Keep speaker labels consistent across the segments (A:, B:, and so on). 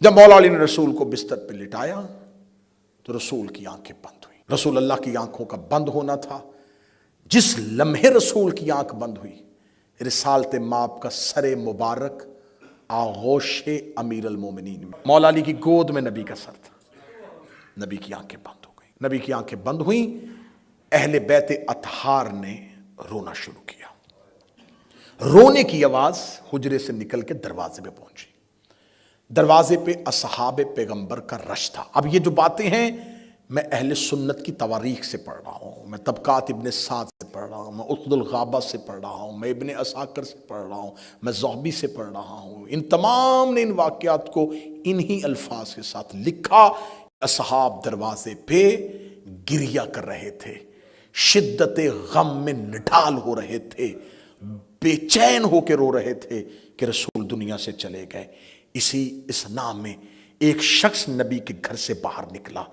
A: جب مولا علی نے رسول کو بستر پہ لٹایا تو رسول کی آنکھیں بند ہوئی۔ رسول اللہ کی آنکھوں کا بند ہونا تھا۔ جس لمحے رسول کی آنکھ بند ہوئی، رسالت مآب کا سر مبارک آغوش امیر المومنین میں، مولا علی کی گود میں نبی کا سر تھا۔ نبی کی آنکھیں بند ہو گئی۔ نبی کی آنکھیں بند ہوئیں، اہل بیت اطہار نے رونا شروع کیا۔ رونے کی آواز حجرے سے نکل کے دروازے پہ پہنچی۔ دروازے پہ اصحاب پیغمبر کا رش تھا۔ اب یہ جو باتیں ہیں میں اہل سنت کی تواریخ سے پڑھ رہا ہوں، میں طبقات ابن سعد سے پڑھ رہا ہوں، میں اسد الغابہ سے پڑھ رہا ہوں، میں ابن عساکر سے پڑھ رہا ہوں، میں زہبی سے پڑھ رہا ہوں۔ ان تمام نے ان واقعات کو انہی الفاظ کے ساتھ لکھا۔ اصحاب دروازے پہ گریہ کر رہے تھے، شدت غم میں نڈھال ہو رہے تھے، بے چین ہو کے رو رہے تھے کہ رسول دنیا سے چلے گئے۔ اسی اسنا میں ایک شخص نبی کے گھر سے باہر نکلا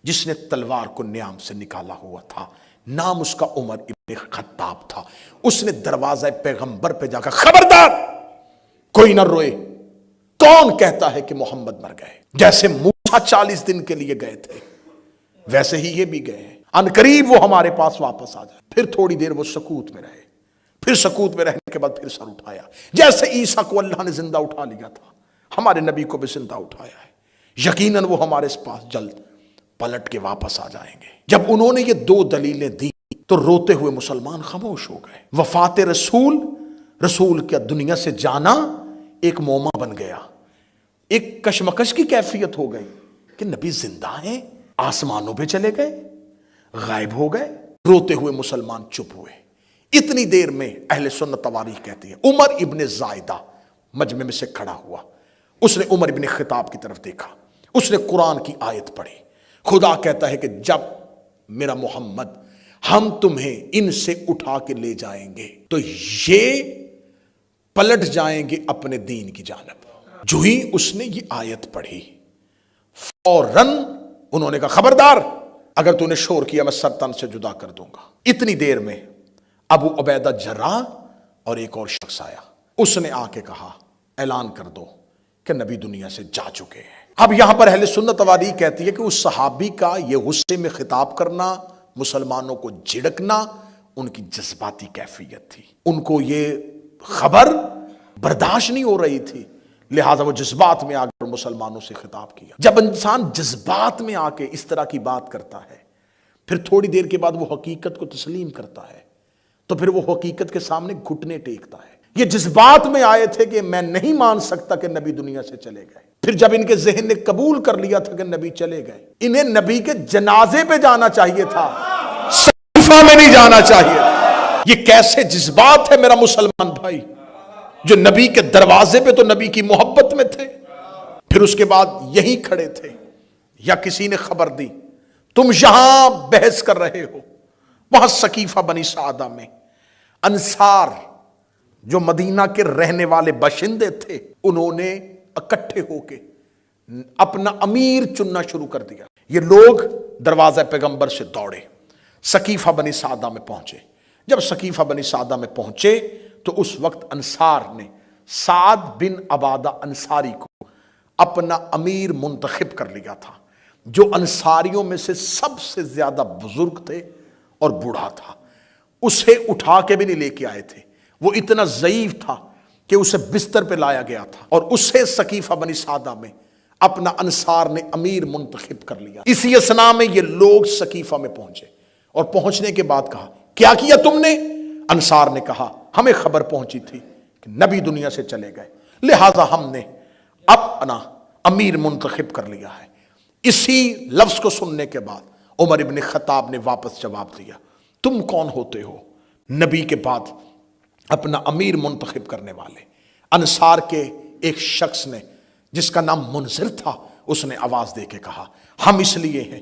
A: جس نے تلوار کو نیام سے نکالا ہوا تھا۔ نام اس کا عمر ابن خطاب تھا۔ اس نے دروازہ پیغمبر پہ جا کر خبردار کوئی نہ روئے، کون کہتا ہے کہ محمد مر گئے؟ جیسے موسیٰ 40 دن کے لیے گئے تھے ویسے ہی یہ بھی گئے ہیں، ان قریب وہ ہمارے پاس واپس آ جائے۔ پھر تھوڑی دیر وہ سکوت میں رہے، پھر سکوت میں رہنے کے بعد پھر سر اٹھایا، جیسے عیسیٰ کو اللہ نے زندہ اٹھا لیا تھا ہمارے نبی کو بھی زندہ اٹھایا ہے، یقیناً وہ ہمارے پاس جلد پلٹ کے واپس آ جائیں گے۔ جب انہوں نے یہ دو دلیلیں دی تو روتے ہوئے مسلمان خاموش ہو گئے۔ وفات رسول، رسول کا دنیا سے جانا ایک موما بن گیا، ایک کشمکش کی کیفیت ہو گئی کہ نبی زندہ ہیں، آسمانوں پہ چلے گئے، غائب ہو گئے۔ روتے ہوئے مسلمان چپ ہوئے۔ اتنی دیر میں اہل سنت تواریخ کہتی ہے عمر ابن زائدہ مجمع میں سے کھڑا ہوا۔ اس نے عمر ابن خطاب کی طرف دیکھا، اس نے قرآن کی آیت پڑھی۔ خدا کہتا ہے کہ جب میرا محمد ہم تمہیں ان سے اٹھا کے لے جائیں گے تو یہ پلٹ جائیں گے اپنے دین کی جانب۔ جو ہی اس نے یہ آیت پڑھی فوراً انہوں نے کہا خبردار، اگر تو نے شور کیا میں سر تن سے جدا کر دوں گا۔ اتنی دیر میں ابو عبیدہ جراح اور ایک اور شخص آیا، اس نے آ کے کہا اعلان کر دو کہ نبی دنیا سے جا چکے ہیں۔ اب یہاں پر اہل سنت تواریخ کہتی ہے کہ اس صحابی کا یہ غصے میں خطاب کرنا، مسلمانوں کو جھڑکنا ان کی جذباتی کیفیت تھی۔ ان کو یہ خبر برداشت نہیں ہو رہی تھی، لہٰذا وہ جذبات میں آ کر مسلمانوں سے خطاب کیا۔ جب انسان جذبات میں آ کے اس طرح کی بات کرتا ہے پھر تھوڑی دیر کے بعد وہ حقیقت کو تسلیم کرتا ہے تو پھر وہ حقیقت کے سامنے گھٹنے ٹیکتا ہے۔ یہ جذبات میں آئے تھے کہ میں نہیں مان سکتا کہ نبی دنیا سے چلے گئے۔ پھر جب ان کے ذہن نے قبول کر لیا تھا کہ نبی چلے گئے، انہیں نبی کے جنازے پہ جانا چاہیے تھا، صحیفہ میں نہیں جانا چاہیے تھا۔ یہ کیسے جذبات ہے میرا مسلمان بھائی، جو نبی کے دروازے پہ تو نبی کی محبت میں تھے، پھر اس کے بعد یہیں کھڑے تھے یا کسی نے خبر دی تم یہاں بحث کر رہے ہو۔ وہاں ثقیفہ بنی سعدہ میں انصار جو مدینہ کے رہنے والے باشندے تھے انہوں نے اکٹھے ہو کے اپنا امیر چننا شروع کر دیا۔ یہ لوگ دروازہ پیغمبر سے دوڑے، ثقیفہ بنی سعدہ میں پہنچے۔ جب ثقیفہ بنی سعدہ میں پہنچے تو اس وقت انصار نے سعد بن عبادہ انصاری کو اپنا امیر منتخب کر لیا تھا، جو انصاریوں میں سے سب سے زیادہ بزرگ تھے اور بوڑھا تھا۔ اسے اٹھا کے بھی نہیں لے کے آئے تھے، وہ اتنا ضعیف تھا کہ اسے بستر پہ لایا گیا تھا اور اسے ثقیفہ بنی سعدہ میں اپنا انصار نے امیر منتخب کر لیا۔ اسی اسنا میں یہ لوگ ثقیفہ میں پہنچے اور پہنچنے کے بعد کہا کیا کیا تم نے؟ انصار نے کہا ہمیں خبر پہنچی تھی کہ نبی دنیا سے چلے گئے، لہٰذا ہم نے اپنا امیر منتخب کر لیا ہے۔ اسی لفظ کو سننے کے بعد عمر ابن خطاب نے واپس جواب دیا تم کون ہوتے ہو نبی کے بعد اپنا امیر منتخب کرنے والے؟ انصار کے ایک شخص نے جس کا نام منذر تھا اس نے آواز دے کے کہا ہم اس لیے ہیں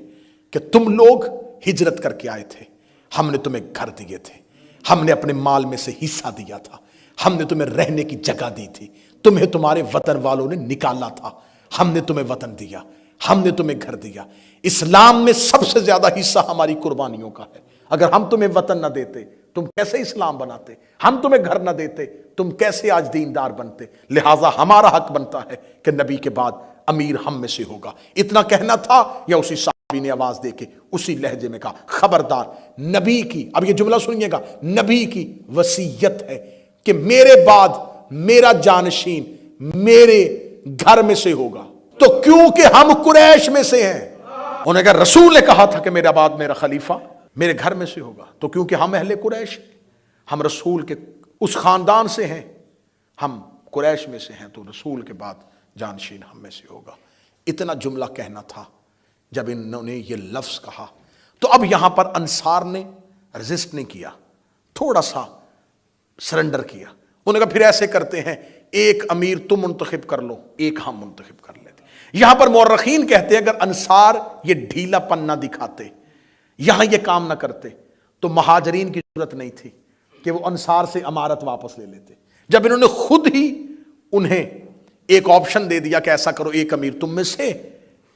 A: کہ تم لوگ ہجرت کر کے آئے تھے، ہم نے تمہیں گھر دیے تھے، ہم نے اپنے مال میں سے حصہ دیا تھا، ہم نے تمہیں رہنے کی جگہ دی تھی، تمہیں تمہارے وطن والوں نے نکالا تھا، ہم نے تمہیں وطن دیا، ہم نے تمہیں گھر دیا۔ اسلام میں سب سے زیادہ حصہ ہماری قربانیوں کا ہے۔ اگر ہم تمہیں وطن نہ دیتے تم کیسے اسلام بناتے؟ ہم تمہیں گھر نہ دیتے تم کیسے آج دیندار بنتے؟ لہٰذا ہمارا حق بنتا ہے کہ نبی کے بعد امیر ہم میں سے ہوگا۔ اتنا کہنا تھا یا اسی صحابی نے آواز دے کے اسی لہجے میں کہا خبردار، نبی کی، اب یہ جملہ سنیے گا، نبی کی وصیت ہے کہ میرے بعد میرا جانشین میرے گھر میں سے ہوگا۔ تو کیونکہ ہم قریش میں سے ہیں، انہوں نے کہا رسول نے کہا تھا کہ میرے بعد میرا خلیفہ میرے گھر میں سے ہوگا، تو کیونکہ ہم اہل قریش، ہم رسول کے اس خاندان سے ہیں، ہم قریش میں سے ہیں، تو رسول کے بعد جانشین ہم میں سے ہوگا۔ اتنا جملہ کہنا تھا جب انہوں نے یہ لفظ کہا، تو اب یہاں پر انصار نے رزسٹ نہیں کیا، تھوڑا سا سرنڈر کیا۔ انہوں نے کہا پھر ایسے کرتے ہیں، ایک امیر تم منتخب کر لو، ایک ہم منتخب کر لیتے۔ یہاں پر مورخین کہتے ہیں اگر انصار یہ ڈھیلا پن نہ دکھاتے، یہاں یہ کام نہ کرتے، تو مہاجرین کی ضرورت نہیں تھی کہ وہ انصار سے امارت واپس لے لیتے۔ جب انہوں نے خود ہی انہیں ایک آپشن دے دیا کہ ایسا کرو، ایک امیر تم میں سے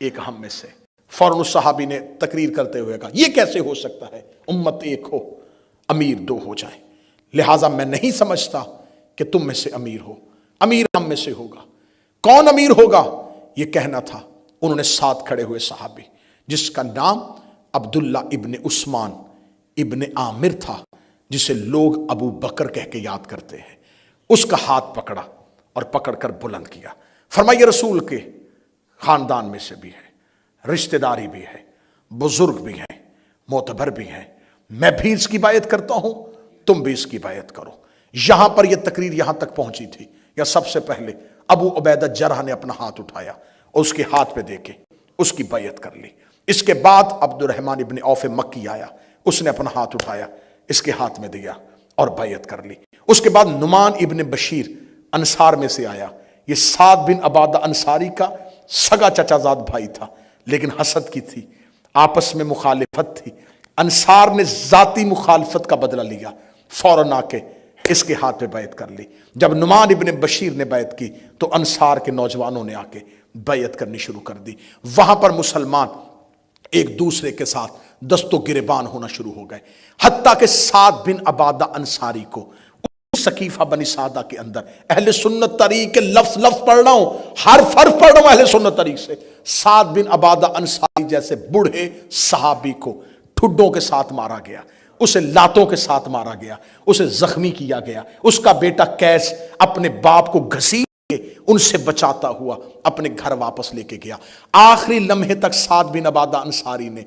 A: ایک ہم میں سے، فوراً اس صحابی نے تقریر کرتے ہوئے کہا یہ کیسے ہو سکتا ہے، امت ایک ہو امیر دو ہو جائیں، لہٰذا میں نہیں سمجھتا کہ تم میں سے امیر ہو، امیر ہم میں سے ہوگا۔ کون امیر ہوگا یہ کہنا تھا۔ انہوں نے ساتھ کھڑے ہوئے صحابی جس کا نام عبداللہ ابن عثمان ابن عامر تھا، جسے لوگ ابو بکر کہہ کے یاد کرتے ہیں، اس کا ہاتھ پکڑا اور پکڑ کر بلند کیا، فرمایا رسول کے خاندان میں سے بھی ہے، رشتہ داری بھی ہے، بزرگ بھی ہیں، معتبر بھی ہیں، میں بھی اس کی بیعت کرتا ہوں، تم بھی اس کی بیعت کرو۔ یہاں پر یہ تقریر یہاں تک پہنچی تھی یا سب سے پہلے ابو عبیدہ جرح نے اپنا ہاتھ اٹھایا اور اس کے ہاتھ پہ دے کے اس کی بیعت کر لی۔ اس کے بعد عبد الرحمن ابن عوف مکی آیا، اس نے اپنا ہاتھ اٹھایا، اس کے ہاتھ میں دیا اور بیعت کر لی۔ اس کے بعد نعمان ابن بشیر انصار میں سے آیا، یہ سعد بن عبادہ انصاری کا سگا چچا زاد بھائی تھا، لیکن حسد کی تھی، آپس میں مخالفت تھی، انصار نے ذاتی مخالفت کا بدلہ لیا، فوراً آ کے اس کے ہاتھ پہ بیعت کر لی۔ جب نعمان ابن بشیر نے بیعت کی تو انصار کے نوجوانوں نے آ کے بیعت کرنی شروع کر دی۔ وہاں پر مسلمان ایک دوسرے کے ساتھ دست و گریبان ہونا شروع ہو گئے، حتیٰ کہ سعد بن عبادہ انصاری کو سقیفہ بنی سعدہ کے اندر، اہل سنت طریق کے لفظ پڑھ رہا ہوں، حرف پڑھ رہا ہوں اہل سنت طریق سے، سعد بن عبادہ انصاری جیسے بوڑھے صحابی کو ٹھڈوں کے ساتھ مارا گیا، اسے لاتوں کے ساتھ مارا گیا، اسے زخمی کیا گیا۔ اس کا بیٹا قیس اپنے باپ کو گھسیٹ کے ان سے بچاتا ہوا اپنے گھر واپس لے کے گیا۔ آخری لمحے تک سعد بن عبادہ انصاری نے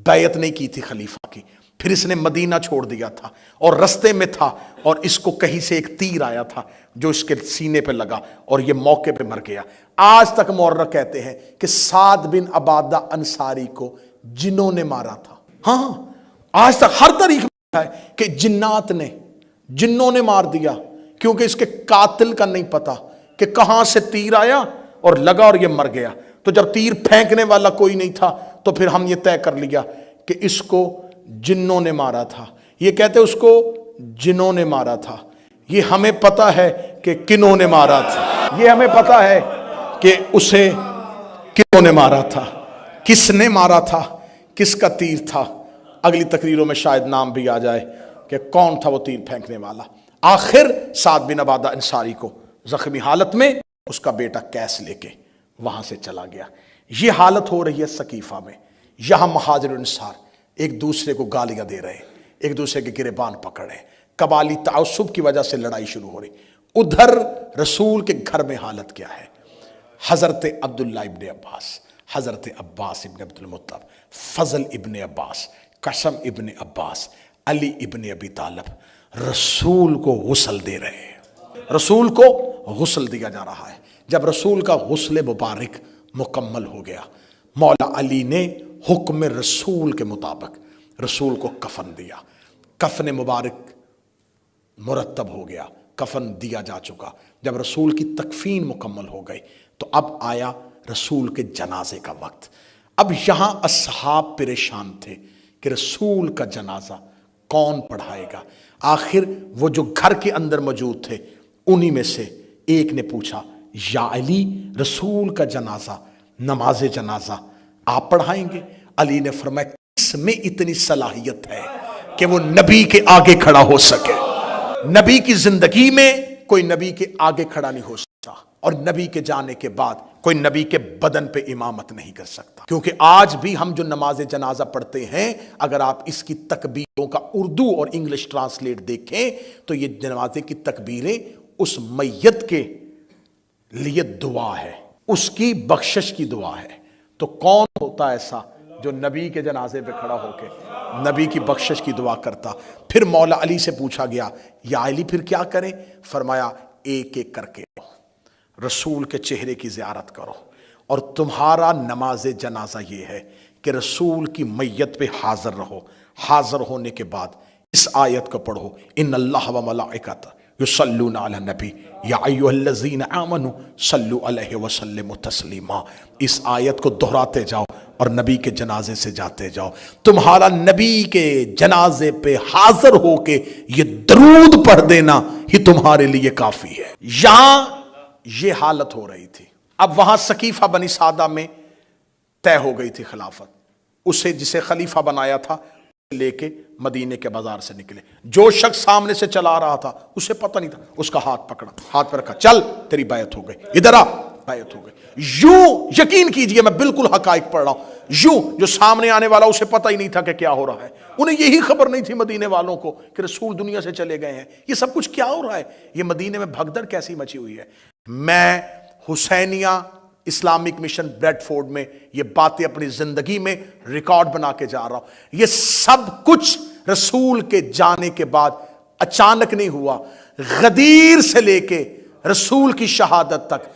A: بیعت نہیں کی تھی خلیفہ کی، پھر اس نے مدینہ چھوڑ دیا تھا اور رستے میں تھا اور اس کو کہیں سے ایک تیر آیا تھا جو اس کے سینے پہ لگا اور یہ موقع پہ مر گیا۔ آج تک مورخ کہتے ہیں کہ سعد بن عبادہ انصاری کو جنوں نے مارا تھا۔ ہاں آج تک ہر طریقے ہے کہ جنوں نے مار دیا، کیونکہ اس کے قاتل کا نہیں پتا کہ کہاں سے تیر آیا اور لگا اور یہ مر گیا۔ تو جب تیر پھینکنے والا کوئی نہیں تھا تو پھر ہم یہ طے کر لیا کہ اس کو جنوں نے مارا تھا۔ یہ کہتے اس کو جنوں نے مارا تھا، یہ ہمیں پتا ہے کہ کنوں نے مارا تھا، یہ ہمیں پتا ہے کہ اسے کنوں نے مارا تھا، کس نے مارا تھا، کس کا تیر تھا۔ اگلی تقریروں میں شاید نام بھی آ جائے کہ کون تھا وہ تیر پھینکنے والا۔ آخر سعد بن عبادہ انصاری کو زخمی حالت میں اس کا بیٹا قیس لے کے وہاں سے چلا گیا۔ یہ حالت ہو رہی ہے سقیفہ میں، یہاں مہاجر انصار ایک دوسرے کو گالیاں دے رہے ہیں، ایک دوسرے کے گریبان پکڑ رہے ہیں، قبالی تعصب کی وجہ سے لڑائی شروع ہو رہی۔ ادھر رسول کے گھر میں حالت کیا ہے؟ حضرت عبداللہ ابن عباس، حضرت عباس ابن عبد المطلب، فضل ابن عباس، قسم ابن عباس، علی ابن ابی طالب رسول کو غسل دے رہے ہیں، رسول کو غسل دیا جا رہا ہے۔ جب رسول کا غسل مبارک مکمل ہو گیا، مولا علی نے حکم رسول کے مطابق رسول کو کفن دیا، کفن مبارک مرتب ہو گیا، کفن دیا جا چکا۔ جب رسول کی تکفین مکمل ہو گئی تو اب آیا رسول کے جنازے کا وقت۔ اب یہاں اصحاب پریشان تھے کہ رسول کا جنازہ کون پڑھائے گا۔ آخر وہ جو گھر کے اندر موجود تھے انہی میں سے ایک نے پوچھا، یا علی رسول کا جنازہ، نماز جنازہ آپ پڑھائیں گے؟ علی نے فرمایا کس میں اتنی صلاحیت ہے کہ وہ نبی کے آگے کھڑا ہو سکے؟ نبی کی زندگی میں کوئی نبی کے آگے کھڑا نہیں ہو سکتا۔ اور نبی کے جانے کے بعد کوئی نبی کے بدن پہ امامت نہیں کر سکتا. کیونکہ آج بھی ہم جو نماز جنازہ پڑھتے ہیں، اگر آپ اس کی تکبیروں کا اردو اور انگلش ٹرانسلیٹ دیکھیں تو یہ جنازے کی تکبیریں اس میت کے لیے دعا ہے، اس کی بخشش کی دعا ہے. تو کون ہوتا ایسا جو نبی کے جنازے پہ کھڑا ہو کے نبی کی بخشش کی دعا کرتا؟ پھر مولا علی سے پوچھا گیا، یا علی پھر کیا کریں؟ فرمایا ایک ایک کر کے رسول کے چہرے کی زیارت کرو، اور تمہارا نماز جنازہ یہ ہے کہ رسول کی میت پہ حاضر رہو. حاضر ہونے کے بعد اس آیت کو پڑھو، ان اللہ و ملائکۃ یصلون علی النبی یا ایھا الذین آمنوا صلوا علیہ وسلموا تسلیما. اس آیت کو دہراتے جاؤ اور نبی کے جنازے سے جاتے جاؤ. تمہارا نبی کے جنازے پہ حاضر ہو کے یہ درود پڑھ دینا ہی تمہارے لیے کافی ہے. یہاں یہ حالت ہو رہی تھی. اب وہاں سقیفہ بنی سعدہ میں طے ہو گئی تھی خلافت. اسے جسے خلیفہ بنایا تھا لے کے مدینے کے بازار سے نکلے. جو شخص سامنے سے چلا رہا تھا اسے پتہ نہیں تھا، اس کا ہاتھ پکڑا، ہاتھ پہ رکھا، چل تیری بیعت ہو گئی، ادھر آ، بیعت ہو گئی. یوں یقین کیجئے میں بالکل حقائق پڑھ رہا ہوں. یوں جو سامنے آنے والا اسے پتہ ہی نہیں تھا کہ کیا ہو رہا ہے. انہیں یہی خبر نہیں تھی مدینے والوں کو کہ رسول دنیا سے چلے گئے ہیں. یہ سب کچھ کیا ہو رہا ہے؟ یہ مدینے میں بھگدڑ کیسی مچی ہوئی ہے؟ میں حسینیہ اسلامک مشن بریڈ فورڈ میں یہ باتیں اپنی زندگی میں ریکارڈ بنا کے جا رہا ہوں. یہ سب کچھ رسول کے جانے کے بعد اچانک نہیں ہوا. غدیر سے لے کے رسول کی شہادت تک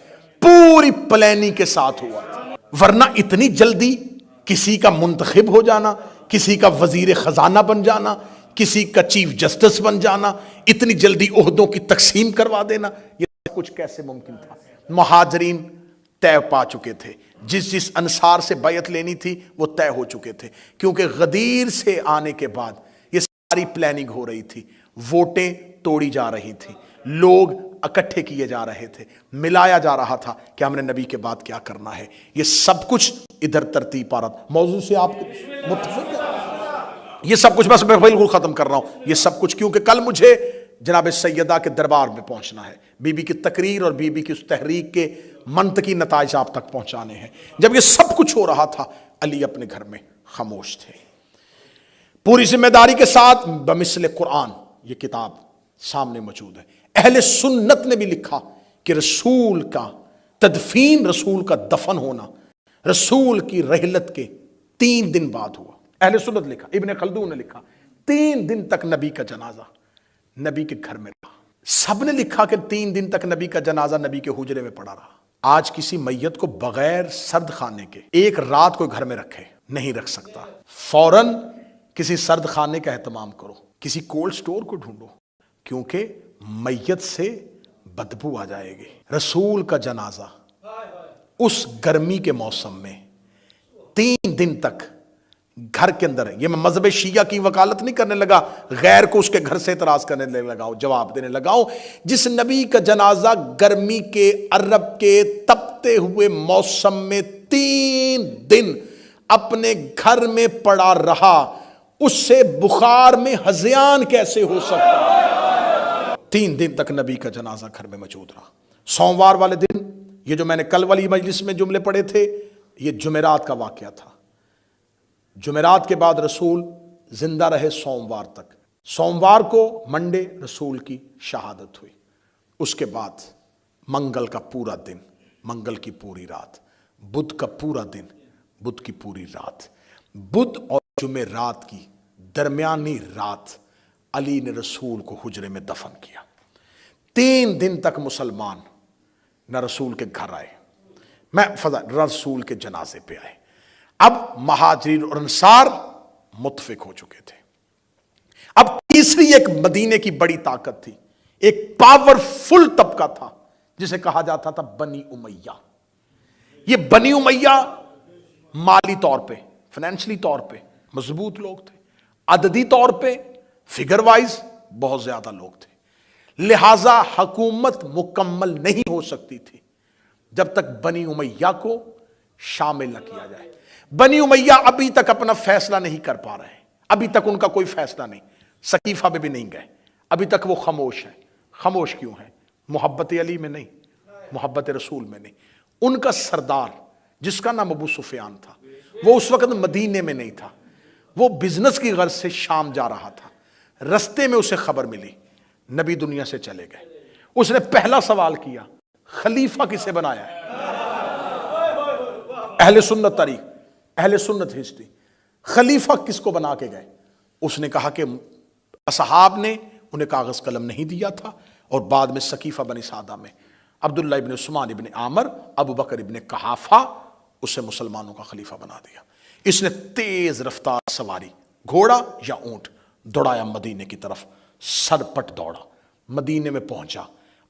A: پوری پلاننگ کے ساتھ ہوا. ورنہ اتنی جلدی کسی کا منتخب ہو جانا، کسی کا وزیر خزانہ بن جانا، کسی کا چیف جسٹس بن جانا، اتنی جلدی عہدوں کی تقسیم کروا دینا، یہ کچھ کیسے ممکن تھا؟ مہاجرین طے پا چکے تھے، جس انصار سے بیعت لینی تھی وہ طے ہو چکے تھے. کیونکہ غدیر سے آنے کے بعد یہ ساری پلاننگ ہو رہی تھی. ووٹیں توڑی جا رہی تھی، لوگ اکٹھے کیے جا رہے تھے، ملایا جا رہا تھا کہ ہم نے نبی کے بعد کیا کرنا ہے. یہ سب کچھ ادھر ترتیب پا رہا تھا. موضوع سے آپ متفق ہیں؟ یہ سب کچھ بس میں بالکل ختم کر رہا ہوں. یہ سب کچھ کیونکہ کل مجھے جناب سیدہ کے دربار میں پہنچنا ہے، بی بی کی تقریر اور بی بی کی اس تحریک کے منطقی نتائج آپ تک پہنچانے ہیں. جب یہ سب کچھ ہو رہا تھا علی اپنے گھر میں خاموش تھے. پوری ذمہ داری کے ساتھ بمثل قرآن یہ کتاب سامنے موجود ہے. اہل سنت نے بھی لکھا کہ رسول کا تدفین، رسول کا دفن ہونا رسول کی رحلت کے 3 دن بعد ہوا. اہل سنت لکھا، ابن خلدون نے لکھا 3 دن تک نبی کا جنازہ نبی کے گھر میں رہا. سب نے لکھا کہ 3 دن تک نبی کا جنازہ نبی کے حجرے میں پڑا رہا. آج کسی میت کو بغیر سرد خانے کے ایک رات کو گھر میں رکھے نہیں رکھ سکتا. فوراً کسی سرد خانے کا اہتمام کرو، کسی کولڈ سٹور کو ڈھونڈو، کیونکہ میت سے بدبو آ جائے گی. رسول کا جنازہ اس گرمی کے موسم میں 3 دن تک گھر کے اندر ہے. یہ میں مذہب شیعہ کی وکالت نہیں کرنے لگا، غیر کو اس کے گھر سے اعتراض کرنے لگاؤ، جواب دینے لگاؤ. جس نبی کا جنازہ گرمی کے عرب کے تپتے ہوئے موسم میں 3 دن اپنے گھر میں پڑا رہا، اس سے بخار میں ہذیان کیسے ہو سکتا؟ 3 دن تک نبی کا جنازہ گھر میں موجود رہا. سوموار والے دن، یہ جو میں نے کل والی مجلس میں جملے پڑھے تھے، یہ جمعرات کا واقعہ تھا. جمعرات کے بعد رسول زندہ رہے سوموار تک. سوموار کو منڈے رسول کی شہادت ہوئی. اس کے بعد منگل کا پورا دن، منگل کی پوری رات، بدھ کا پورا دن، بدھ کی پوری رات، بدھ اور جمعرات کی درمیانی رات علی نے رسول کو حجرے میں دفن کیا. 3 دن تک مسلمان نہ رسول کے گھر آئے، میں رسول کے جنازے پہ آئے. اب مہاجرین اور انصار متفق ہو چکے تھے. اب تیسری ایک مدینے کی بڑی طاقت تھی، ایک پاورفل طبقہ تھا جسے کہا جاتا تھا بنی امیہ. یہ بنی امیہ مالی طور پہ، فائنینشلی طور پہ مضبوط لوگ تھے، عددی طور پہ فگر وائز بہت زیادہ لوگ تھے. لہذا حکومت مکمل نہیں ہو سکتی تھی جب تک بنی امیہ کو شامل نہ کیا جائے. بنی امیہ ابھی تک اپنا فیصلہ نہیں کر پا رہے ہیں، ابھی تک ان کا کوئی فیصلہ نہیں. سقیفہ میں بھی نہیں گئے، ابھی تک وہ خاموش ہیں. خاموش کیوں ہیں؟ محبت علی میں نہیں، محبت رسول میں نہیں. ان کا سردار جس کا نام ابو سفیان تھا وہ اس وقت مدینے میں نہیں تھا, وہ بزنس کی غرض سے شام جا رہا تھا. رستے میں اسے خبر ملی نبی دنیا سے چلے گئے. اس نے پہلا سوال کیا خلیفہ کسے بنایا ہے؟ اہل سنت تاریخ, اہل سنت ہسٹری, خلیفہ کس کو بنا کے گئے؟ اس نے کہا کہ اصحاب نے انہیں کاغذ قلم نہیں دیا تھا, اور بعد میں سقیفہ بنی سعدہ میں عبداللہ ابن عثمان ابن عامر ابو بکر ابن قحافہ اسے مسلمانوں کا خلیفہ بنا دیا. اس نے تیز رفتار سواری, گھوڑا یا اونٹ, دوڑایا مدینے کی طرف. سر پٹ دوڑا, مدینے میں پہنچا.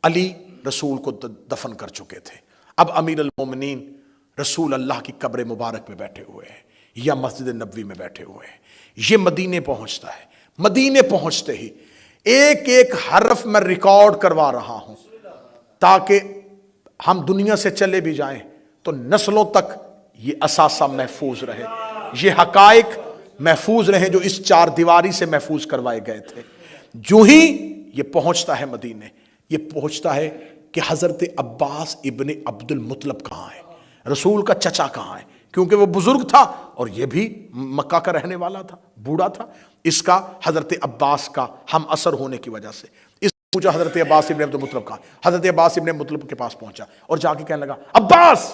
A: علی رسول کو دفن کر چکے تھے. اب امیر المومنین رسول اللہ کی قبر مبارک میں بیٹھے ہوئے ہیں یا مسجد نبوی میں بیٹھے ہوئے ہیں. یہ مدینے پہنچتا ہے. مدینے پہنچتے ہی ایک ایک حرف میں ریکارڈ کروا رہا ہوں تاکہ ہم دنیا سے چلے بھی جائیں تو نسلوں تک یہ اثاثہ محفوظ رہے, یہ حقائق محفوظ رہیں جو اس چار دیواری سے محفوظ کروائے گئے تھے. جو ہی یہ پہنچتا ہے مدینے, یہ پہنچتا ہے کہ حضرت عباس ابن عبد المطلب کہاں ہے, رسول کا چچا کہاں ہے, کیونکہ وہ بزرگ تھا اور یہ بھی مکہ کا رہنے والا تھا, بوڑھا تھا. اس کا حضرت عباس کا ہم اثر ہونے کی وجہ سے اس پوچھا حضرت عباس ابن عبد المطلب کہاں. حضرت عباس ابن مطلب کے پاس پہنچا اور جا کے کہنے لگا عباس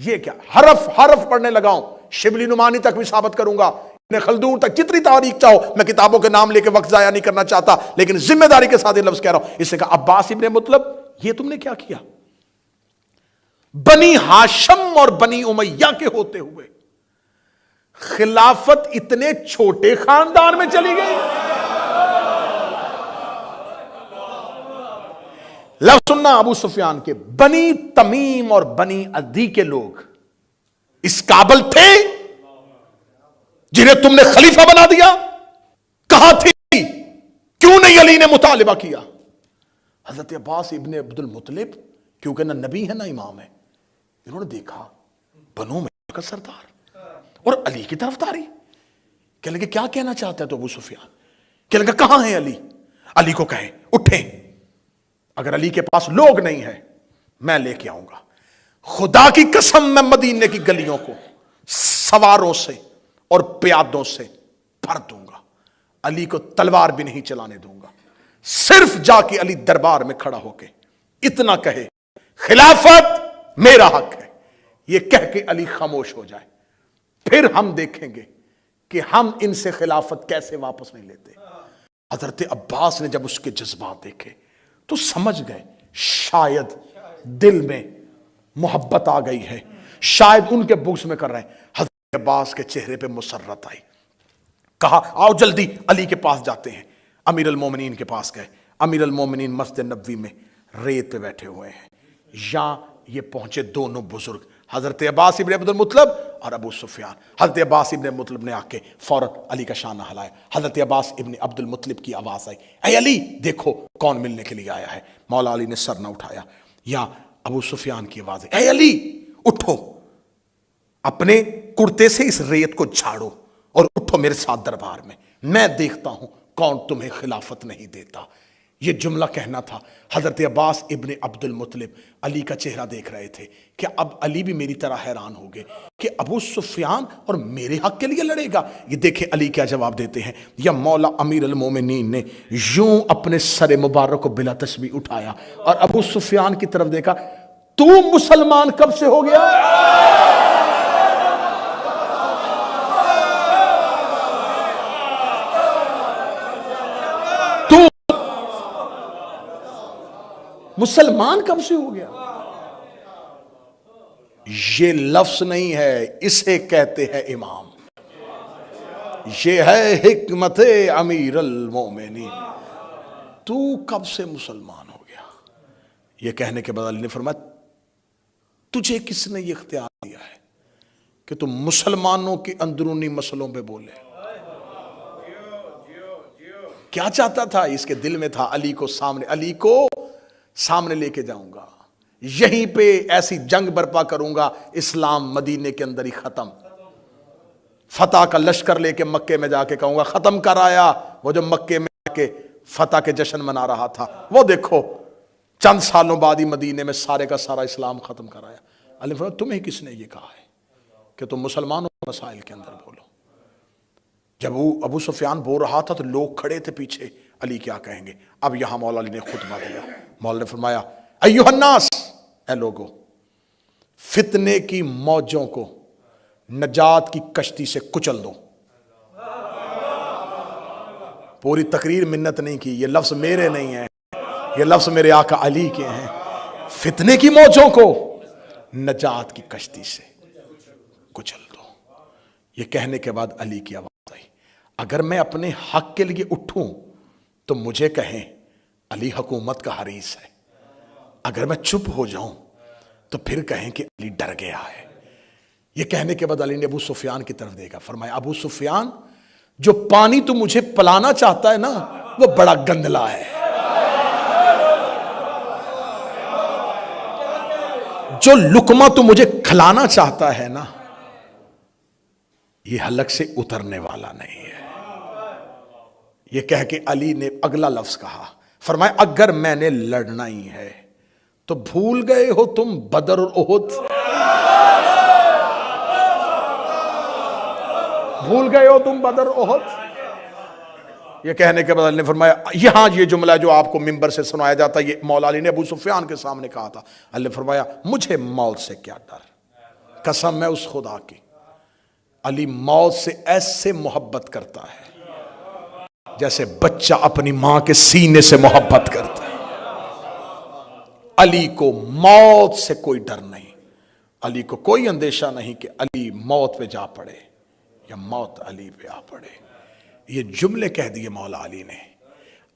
A: یہ کیا, حرف حرف پڑھنے لگاؤں, شبلی نعمانی تک بھی ثابت کروں گا, ابن خلدون تک, جتنی تاریخ چاہو. میں کتابوں کے نام لے کے وقت ضائع نہیں کرنا چاہتا, لیکن ذمہ داری کے ساتھ یہ لفظ کہہ رہا ہوں. اس نے کہا عباس ابن مطلب یہ تم نے کیا کیا؟ بنی ہاشم اور بنی امیہ کے ہوتے ہوئے خلافت اتنے چھوٹے خاندان میں چلی گئی. لفظ سننا ابو سفیان کے, بنی تمیم اور بنی عدی کے لوگ اس قابل تھے جنہیں تم نے خلیفہ بنا دیا؟ کہاں تھی؟ کیوں نہیں علی نے مطالبہ کیا؟ حضرت عباس ابن عبد المطلب کیونکہ نہ نبی ہے نہ امام ہے, انہوں نے دیکھا بنو امیہ کا سردار اور علی کی طرفداری. کہنے لگے کیا کہنا چاہتا ہے تو ابو سفیان؟ کہنے لگا کہاں ہے علی؟ علی کو کہیں اٹھیں, اگر علی کے پاس لوگ نہیں ہیں میں لے کے آؤں گا. خدا کی قسم میں مدینے کی گلیوں کو سواروں سے اور پیادوں سے بھر دوں گا, علی کو تلوار بھی نہیں چلانے دوں گا. صرف جا کے علی دربار میں کھڑا ہو کے اتنا کہے خلافت میرا حق ہے, یہ کہہ کے علی خاموش ہو جائے, پھر ہم دیکھیں گے کہ ہم ان سے خلافت کیسے واپس نہیں لیتے. حضرت عباس نے جب اس کے جذبات دیکھے تو سمجھ گئے شاید دل میں محبت آ گئی ہے, شاید ان کے بغض میں کر رہے ہیں. حضرت عباس کے چہرے پہ مسرت آئی, کہا آؤ جلدی علی کے پاس جاتے ہیں. امیر المومنین کے پاس گئے. امیر المومنین مسجد نبوی میں ریت پہ بیٹھے ہوئے ہیں. یہاں یہ پہنچے دونوں بزرگ, حضرت عباس ابن عبد المطلب اور ابو سفیان. حضرت عباس ابن مطلب نے آ کے فوراً علی کا شانہ ہلایا. حضرت عباس ابن عبد المطلب کی آواز آئی, اے علی دیکھو کون ملنے کے لیے آیا ہے. مولا علی نے سر نہ اٹھایا. یا ابو سفیان کی آواز ہے, اے علی اٹھو, اپنے کرتے سے اس ریت کو جھاڑو اور اٹھو میرے ساتھ دربار میں دیکھتا ہوں کون تمہیں خلافت نہیں دیتا. یہ جملہ کہنا تھا. حضرت عباس ابن عبد المطلب علی کا چہرہ دیکھ رہے تھے کہ اب علی بھی میری طرح حیران ہو گئے کہ ابو سفیان اور میرے حق کے لیے لڑے گا. یہ دیکھیں علی کیا جواب دیتے ہیں. یا مولا امیر المومنین نے یوں اپنے سر مبارک کو بلا تسبیح اٹھایا اور ابو سفیان کی طرف دیکھا, تو مسلمان کب سے ہو گیا؟ مسلمان کب سے ہو گیا؟ یہ لفظ نہیں ہے, اسے کہتے ہیں امام. یہ ہے حکمت امیر المومنین. تو کب سے مسلمان ہو گیا؟ یہ کہنے کے بعد علی نے فرمایا تجھے کس نے یہ اختیار دیا ہے کہ تم مسلمانوں کے اندرونی مسئلوں پہ بولے؟ کیا چاہتا تھا؟ اس کے دل میں تھا علی کو سامنے لے کے جاؤں گا, یہیں پہ ایسی جنگ برپا کروں گا اسلام مدینے کے اندر ہی ختم. فتح کا لشکر لے کے مکے میں جا کے کہوں گا ختم کر آیا. وہ جو مکے میں جا کے فتح کے جشن منا رہا تھا وہ دیکھو چند سالوں بعد ہی مدینے میں سارے کا سارا اسلام ختم کرایا۔ علی نے فرمایا تمہیں کس نے یہ کہا ہے کہ تم مسلمانوں کے مسائل کے اندر بولو؟ جب وہ ابو سفیان بول رہا تھا تو لوگ کھڑے تھے پیچھے، علی کیا کہیں گے؟ اب یہاں مولا علی نے خطبہ دیا۔ مولا نے فرمایا ایھا الناس، اے لوگو، فتنے کی موجوں کو نجات کی کشتی سے کچل دو۔ پوری تقریر منت نہیں کی، یہ لفظ میرے نہیں ہیں، یہ لفظ میرے آقا علی کے ہیں۔ فتنے کی موجوں کو نجات کی کشتی سے کچل دو۔ یہ کہنے کے بعد علی کی آواز آئی، اگر میں اپنے حق کے لیے اٹھوں تو مجھے کہیں علی حکومت کا حریص ہے، اگر میں چپ ہو جاؤں تو پھر کہیں کہ علی ڈر گیا ہے۔ یہ کہنے کے بعد علی نے ابو سفیان کی طرف دیکھا، فرمایا ابو سفیان، جو پانی تو مجھے پلانا چاہتا ہے نا وہ بڑا گندلا ہے، جو لقمہ تو مجھے کھلانا چاہتا ہے نا یہ حلق سے اترنے والا نہیں ہے۔ یہ کہہ کے علی نے اگلا لفظ کہا، فرمایا اگر میں نے لڑنا ہی ہے تو بھول گئے ہو تم بدر اور احد؟ بھول گئے ہو تم بدر احد؟ یہ کہنے کے بعد علی نے فرمایا، یہاں یہ جملہ جو آپ کو ممبر سے سنایا جاتا ہے یہ مولا علی نے ابو سفیان کے سامنے کہا تھا۔ علی نے فرمایا مجھے موت سے کیا ڈر، قسم ہے اس خدا کی، علی موت سے ایسے محبت کرتا ہے جیسے بچہ اپنی ماں کے سینے سے محبت کرتا ہے۔ علی کو موت سے کوئی ڈر نہیں، علی کو کوئی اندیشہ نہیں کہ علی موت پہ جا پڑے یا موت علی پہ آ پڑے۔ یہ جملے کہہ دیے مولا علی نے۔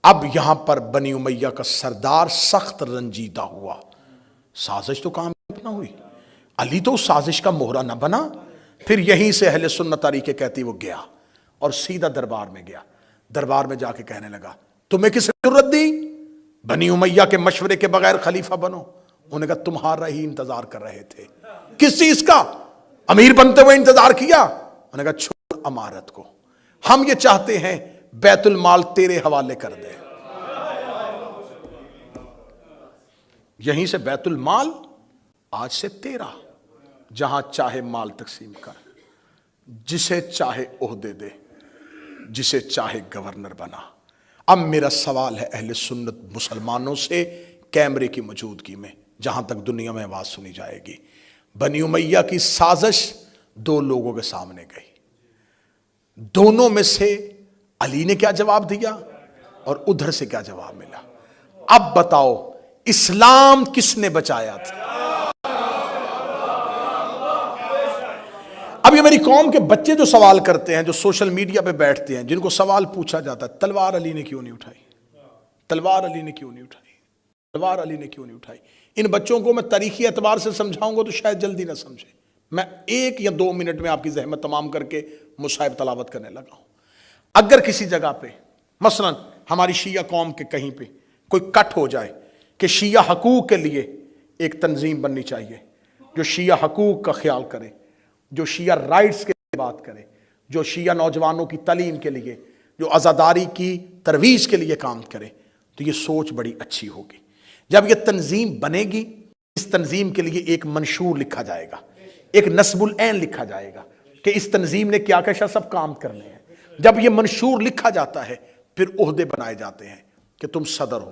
A: اب یہاں پر بنی امیہ کا سردار سخت رنجیدہ ہوا، سازش تو کامیاب نہ ہوئی، علی تو اس سازش کا مہرہ نہ بنا۔ پھر یہیں سے اہل سنت طریقے کہتی وہ گیا اور سیدھا دربار میں گیا۔ دربار میں جا کے کہنے لگا تمہیں کس نے جرأت دی بنی امیہ کے مشورے کے بغیر خلیفہ بنو؟ انہوں نے کہا تمہارا ہی انتظار کر رہے تھے۔ کس چیز کا؟ امیر بنتے ہوئے انتظار کیا؟ انہوں نے کہا چھوڑ امارت کو، ہم یہ چاہتے ہیں بیت المال تیرے حوالے کر دے۔ یہیں سے بیت المال آج سے تیرا، جہاں چاہے مال تقسیم کر، جسے چاہے عہدے دے، جسے چاہے گورنر بنا۔ اب میرا سوال ہے اہل سنت مسلمانوں سے کیمرے کی موجودگی میں، جہاں تک دنیا میں آواز سنی جائے گی، بنی امیہ کی سازش دو لوگوں کے سامنے گئی، دونوں میں سے علی نے کیا جواب دیا اور ادھر سے کیا جواب ملا؟ اب بتاؤ اسلام کس نے بچایا تھا؟ اب یہ میری قوم کے بچے جو سوال کرتے ہیں، جو سوشل میڈیا پہ بیٹھتے ہیں، جن کو سوال پوچھا جاتا ہے تلوار علی نے کیوں نہیں اٹھائی، تلوار علی نے کیوں نہیں اٹھائی، تلوار علی نے کیوں نہیں اٹھائی؟ ان بچوں کو میں تاریخی اعتبار سے سمجھاؤں گا تو شاید جلدی نہ سمجھے۔ میں 1 یا 2 منٹ میں آپ کی زحمت تمام کر کے مصاحب تلاوت کرنے لگا ہوں۔ اگر کسی جگہ پہ مثلا ہماری شیعہ قوم کے کہیں پہ کوئی کٹ ہو جائے کہ شیعہ حقوق کے لیے ایک تنظیم بننی چاہیے جو شیعہ حقوق کا خیال کرے، جو شیعہ رائٹس کے لیے بات کرے، جو شیعہ نوجوانوں کی تعلیم کے لیے، جو عزاداری کی ترویج کے لیے کام کرے، تو یہ سوچ بڑی اچھی ہوگی۔ جب یہ تنظیم بنے گی، اس تنظیم کے لیے ایک منشور لکھا جائے گا، ایک نصب العین لکھا جائے گا کہ اس تنظیم نے کیا کیا سب کام کرنے ہیں۔ جب یہ منشور لکھا جاتا ہے پھر عہدے بنائے جاتے ہیں کہ تم صدر ہو،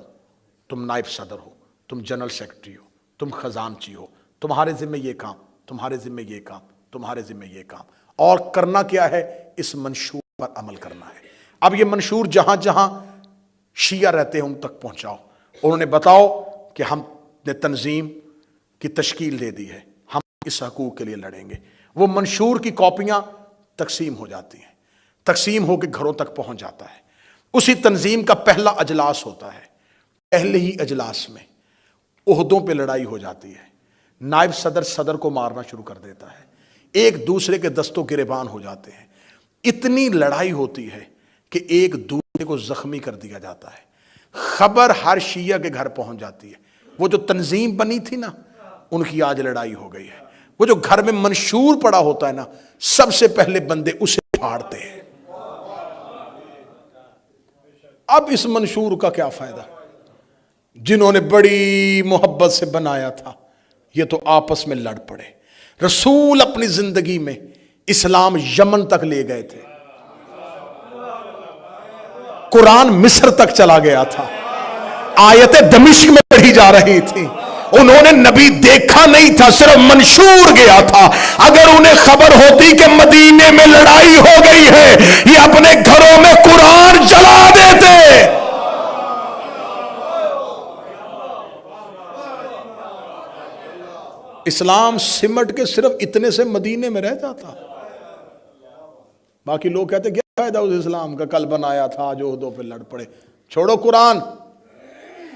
A: تم نائب صدر ہو، تم جنرل سیکرٹری ہو، تم خزانچی ہو، تمہارے ذمہ یہ کام، تمہارے ذمہ یہ کام، تمہارے ذمہ یہ کام، اور کرنا کیا ہے؟ اس منشور پر عمل کرنا ہے۔ اب یہ منشور جہاں جہاں شیعہ رہتے ہیں ان تک پہنچاؤ، انہوں نے بتاؤ کہ ہم نے تنظیم کی تشکیل دے دی ہے، ہم اس حقوق کے لیے لڑیں گے۔ وہ منشور کی کاپیاں تقسیم ہو جاتی ہیں، تقسیم ہو کے گھروں تک پہنچ جاتا ہے۔ اسی تنظیم کا پہلا اجلاس ہوتا ہے، پہلے ہی اجلاس میں عہدوں پہ لڑائی ہو جاتی ہے، نائب صدر صدر کو مارنا شروع کر دیتا ہے، ایک دوسرے کے دستوں گریبان ہو جاتے ہیں، اتنی لڑائی ہوتی ہے کہ ایک دوسرے کو زخمی کر دیا جاتا ہے۔ خبر ہر شیعہ کے گھر پہنچ جاتی ہے، وہ جو تنظیم بنی تھی نا ان کی آج لڑائی ہو گئی ہے۔ وہ جو گھر میں منشور پڑا ہوتا ہے نا، سب سے پہلے بندے اسے پھاڑتے ہیں۔ اب اس منشور کا کیا فائدہ؟ جنہوں نے بڑی محبت سے بنایا تھا، یہ تو آپس میں لڑ پڑے۔ رسول اپنی زندگی میں اسلام یمن تک لے گئے تھے، قرآن مصر تک چلا گیا تھا، آیتیں دمشق میں پڑھی جا رہی تھی، انہوں نے نبی دیکھا نہیں تھا، صرف منشور گیا تھا۔ اگر انہیں خبر ہوتی کہ مدینے میں لڑائی ہو گئی ہے، یہ اپنے گھروں میں قرآن جلا دیتے۔ اسلام سمٹ کے صرف اتنے سے مدینے میں رہ جاتا، باقی لوگ کہتے کیا فائدہ اس اسلام کا، کل بنایا تھا آج عہدوں پہ لڑ پڑے، چھوڑو قرآن۔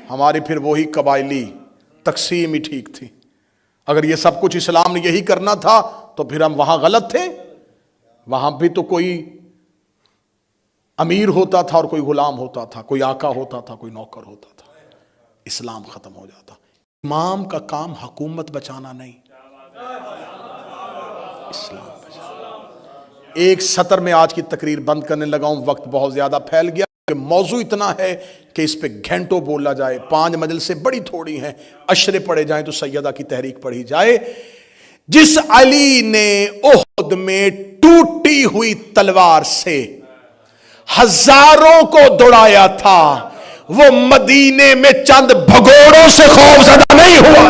A: ہماری پھر وہی قبائلی تقسیم ہی ٹھیک تھی۔ اگر یہ سب کچھ اسلام نے یہی کرنا تھا تو پھر ہم وہاں غلط تھے، وہاں بھی تو کوئی امیر ہوتا تھا اور کوئی غلام ہوتا تھا، کوئی آقا ہوتا تھا، کوئی نوکر ہوتا تھا، اسلام ختم ہو جاتا۔ امام کا کام حکومت بچانا نہیں، اسلام بچانا۔ ایک سطر میں آج کی تقریر بند کرنے لگا ہوں، وقت بہت زیادہ پھیل گیا، کہ موضوع اتنا ہے کہ اس پہ گھنٹوں بولا جائے، 5 مجلسیں بڑی تھوڑی ہیں، اشرے پڑھے جائیں تو سیدہ کی تحریک پڑھی جائے۔ جس علی نے احد میں ٹوٹی ہوئی تلوار سے ہزاروں کو دوڑایا تھا، وہ مدینے میں چند بھگوڑوں سے خوف زدہ نہیں ہوا۔